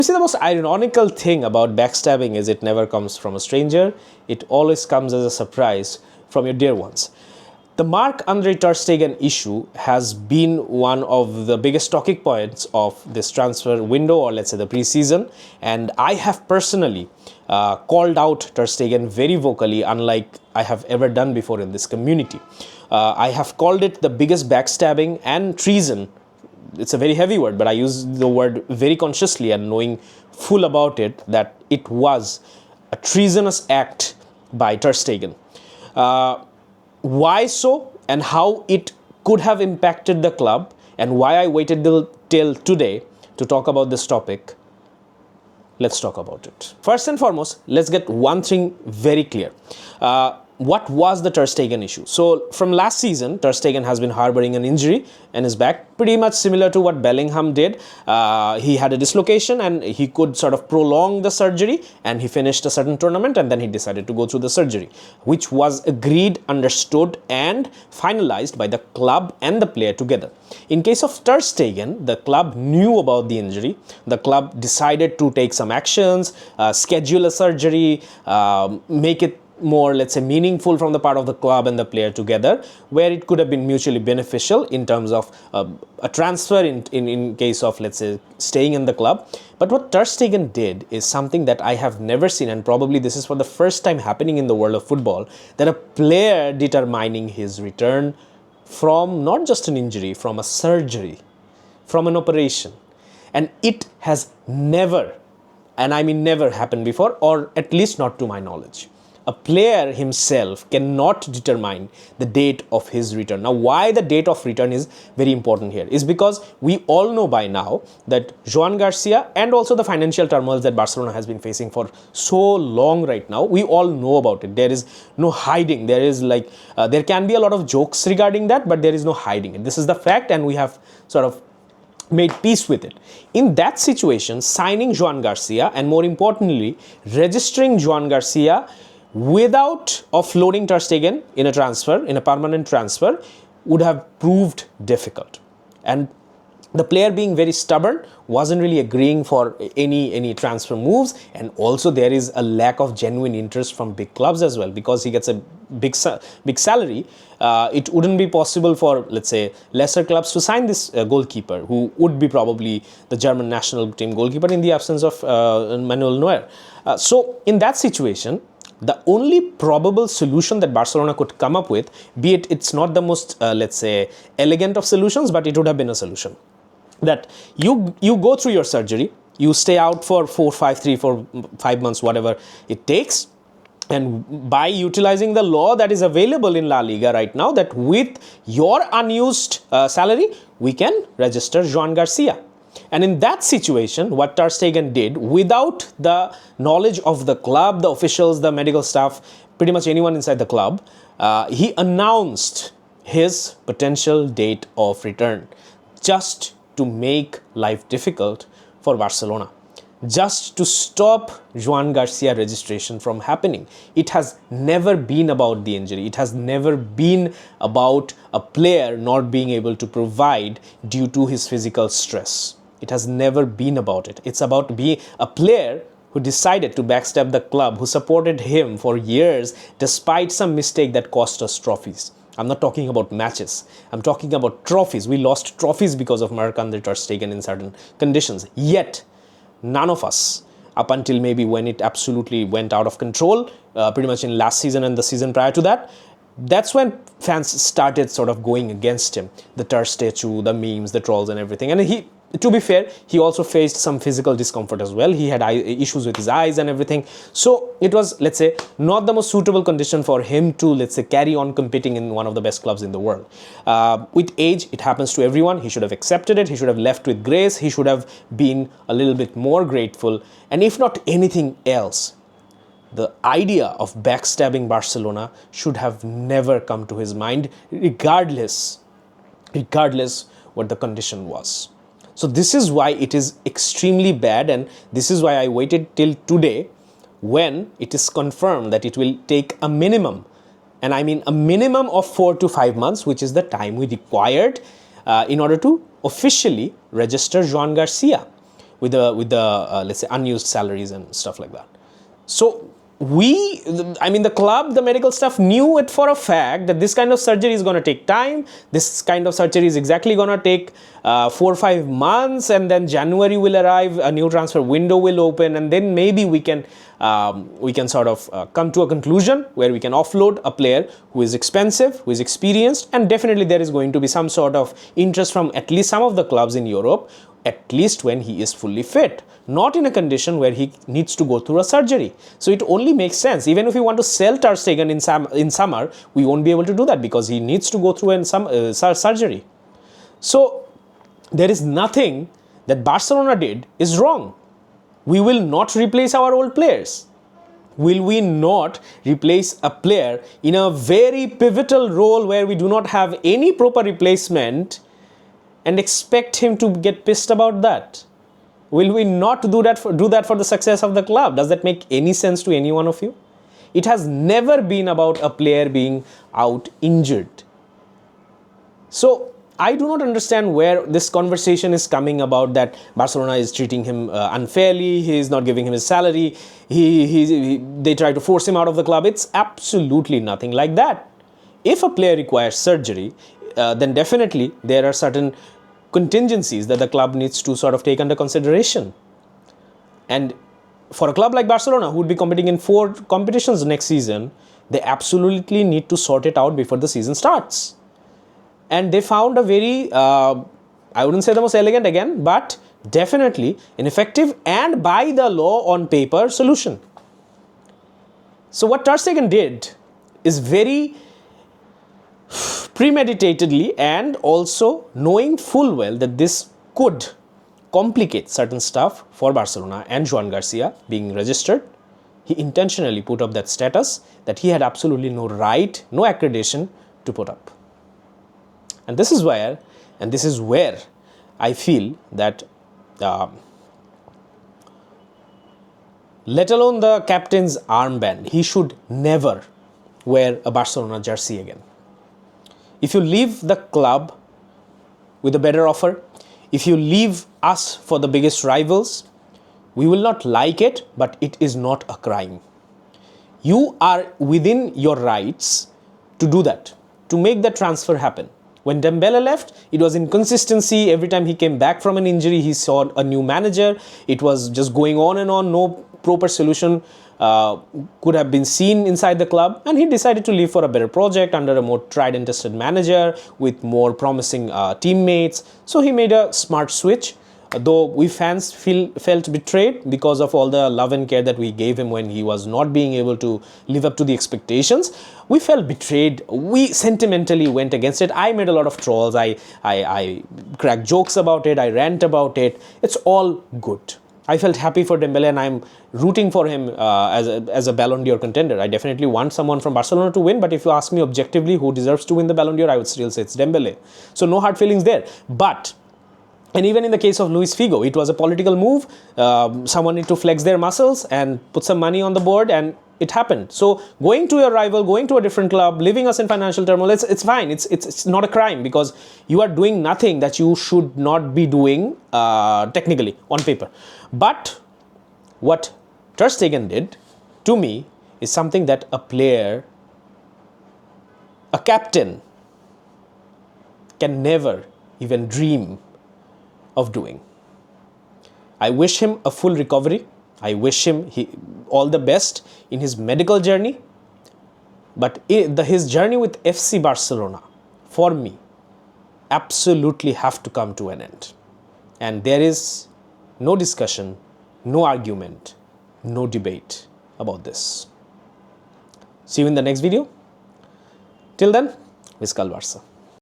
You see, the most ironical thing about backstabbing is it never comes from a stranger. It always comes as a surprise from your dear ones. The Marc-Andre Ter Stegen issue has been one of the biggest talking points of this transfer window, or let's say the preseason, and I have personally called out Ter Stegen very vocally, unlike I have ever done before in this community. I have called it the biggest backstabbing and treason. It's a very heavy word, but I use the word very consciously and knowing full about it that it was a treasonous act by Ter Stegen. Why so, and how it could have impacted the club, and why I waited till today to talk about this topic. Let's talk about it. First and foremost, let's get one thing very clear. What was the Ter Stegen issue? So from last season, Ter Stegen has been harboring an injury in his back, pretty much similar to what Bellingham did. He had a dislocation and he could sort of prolong the surgery, and he finished a certain tournament and then he decided to go through the surgery, which was agreed, understood and finalized by the club and the player together. In case of Ter Stegen, the club knew about the injury. The club decided to take some actions, schedule a surgery, make it more, let's say, meaningful from the part of the club and the player together, where it could have been mutually beneficial in terms of a transfer in case of, let's say, staying in the club. But what Ter Stegen did is something that I have never seen, and probably this is for the first time happening in the world of football, that a player determining his return from not just an injury, from a surgery, from an operation. And it has never, and I mean never, happened before, or at least not to my knowledge. A player himself cannot determine the date of his return. Now, why the date of return is very important here is because we all know by now that Joan Garcia, and also the financial turmoil that Barcelona has been facing for so long right now, we all know about it. There is no hiding. There is there can be a lot of jokes regarding that, but there is no hiding it. This is the fact, and we have sort of made peace with it. In that situation, signing Joan Garcia, and more importantly, registering Joan Garcia without offloading Ter Stegen in a transfer, in a permanent transfer, would have proved difficult. And the player, being very stubborn, wasn't really agreeing for any transfer moves, and also there is a lack of genuine interest from big clubs as well, because he gets a big salary. It wouldn't be possible for, let's say, lesser clubs to sign this goalkeeper, who would be probably the German national team goalkeeper in the absence of Manuel Neuer. So in that situation, the only probable solution that Barcelona could come up with, be it it's not the most, let's say, elegant of solutions, but it would have been a solution. That you go through your surgery, you stay out for 3, 4, 5 months, whatever it takes, and by utilizing the law that is available in La Liga right now, that with your unused salary, we can register Joan Garcia. And in that situation, what Ter Stegen did, without the knowledge of the club, the officials, the medical staff, pretty much anyone inside the club, he announced his potential date of return, just to make life difficult for Barcelona, just to stop Joan Garcia registration from happening. It has never been about the injury. It has never been about a player not being able to provide due to his physical stress. It has never been about it. It's about being a player who decided to backstab the club, who supported him for years despite some mistake that cost us trophies. I'm not talking about matches. I'm talking about trophies. We lost trophies because of Marc-Andre Ter Stegen in certain conditions. Yet, none of us, up until maybe when it absolutely went out of control, pretty much in last season and the season prior to that, that's when fans started sort of going against him. The Ter statue, the memes, the trolls and everything. And to be fair, he also faced some physical discomfort as well. He had issues with his eyes and everything. So it was, let's say, not the most suitable condition for him to, let's say, carry on competing in one of the best clubs in the world. With age, it happens to everyone. He should have accepted it. He should have left with grace. He should have been a little bit more grateful. And if not anything else, the idea of backstabbing Barcelona should have never come to his mind, regardless what the condition was. So this is why it is extremely bad, and this is why I waited till today, when it is confirmed that it will take a minimum, and I mean a minimum of 4 to 5 months, which is the time we required in order to officially register Joan Garcia. with the let's say unused salaries and stuff like that. So the club, the medical staff knew it for a fact that this kind of surgery is going to take time. This kind of surgery is exactly going to take 4 or 5 months, and then January will arrive, a new transfer window will open, and then maybe we can sort of come to a conclusion where we can offload a player who is expensive, who is experienced, and definitely there is going to be some sort of interest from at least some of the clubs in Europe, at least when he is fully fit, not in a condition where he needs to go through a surgery. So it only makes sense. Even if we want to sell Ter Stegen in summer, we won't be able to do that because he needs to go through some surgery. So there is nothing that Barcelona did is wrong. We will not replace our old players. Will we not replace a player in a very pivotal role where we do not have any proper replacement and expect him to get pissed about that? Will we not do that for the success of the club? Does that make any sense to any one of you? It has never been about a player being out injured. So I do not understand where this conversation is coming about, that Barcelona is treating him unfairly, he is not giving him his salary, they try to force him out of the club. It's absolutely nothing like that. If a player requires surgery, then definitely there are certain contingencies that the club needs to sort of take under consideration. And for a club like Barcelona, who would be competing in 4 competitions next season, they absolutely need to sort it out before the season starts. And they found a very, I wouldn't say the most elegant again, but definitely an effective and by the law on paper solution. So what Ter Stegen did is very premeditatedly, and also knowing full well that this could complicate certain stuff for Barcelona and Joan Garcia being registered, he intentionally put up that status that he had absolutely no right, no accreditation to put up. And this is where I feel that let alone the captain's armband, he should never wear a Barcelona jersey again. If you leave the club with a better offer, if you leave us for the biggest rivals, we will not like it, but it is not a crime. You are within your rights to do that, to make that transfer happen. When Dembele left, it was inconsistency. Every time he came back from an injury, he saw a new manager. It was just going on and on. No proper solution could have been seen inside the club, and he decided to leave for a better project under a more tried and tested manager with more promising teammates. So he made a smart switch. Though we fans felt betrayed because of all the love and care that we gave him when he was not being able to live up to the expectations, we felt betrayed. We sentimentally went against it. I made a lot of trolls. I cracked jokes about it. I rant about it. It's all good. I felt happy for Dembele, and I'm rooting for him as a Ballon d'Or contender. I definitely want someone from Barcelona to win, but if you ask me objectively who deserves to win the Ballon d'Or, I would still say it's Dembele. So no hard feelings there. And even in the case of Luis Figo, it was a political move. Someone need to flex their muscles and put some money on the board, and it happened. So going to your rival, going to a different club, leaving us in financial turmoil, it's fine. It's not a crime, because you are doing nothing that you should not be doing technically on paper. But what Ter Stegen did, to me, is something that a player, a captain, can never even dream of doing. I wish him a full recovery. I wish him all the best in his medical journey. But his journey with FC Barcelona, for me, absolutely have to come to an end. And there is no discussion, no argument, no debate about this. See you in the next video. Till then, Viscal Barça.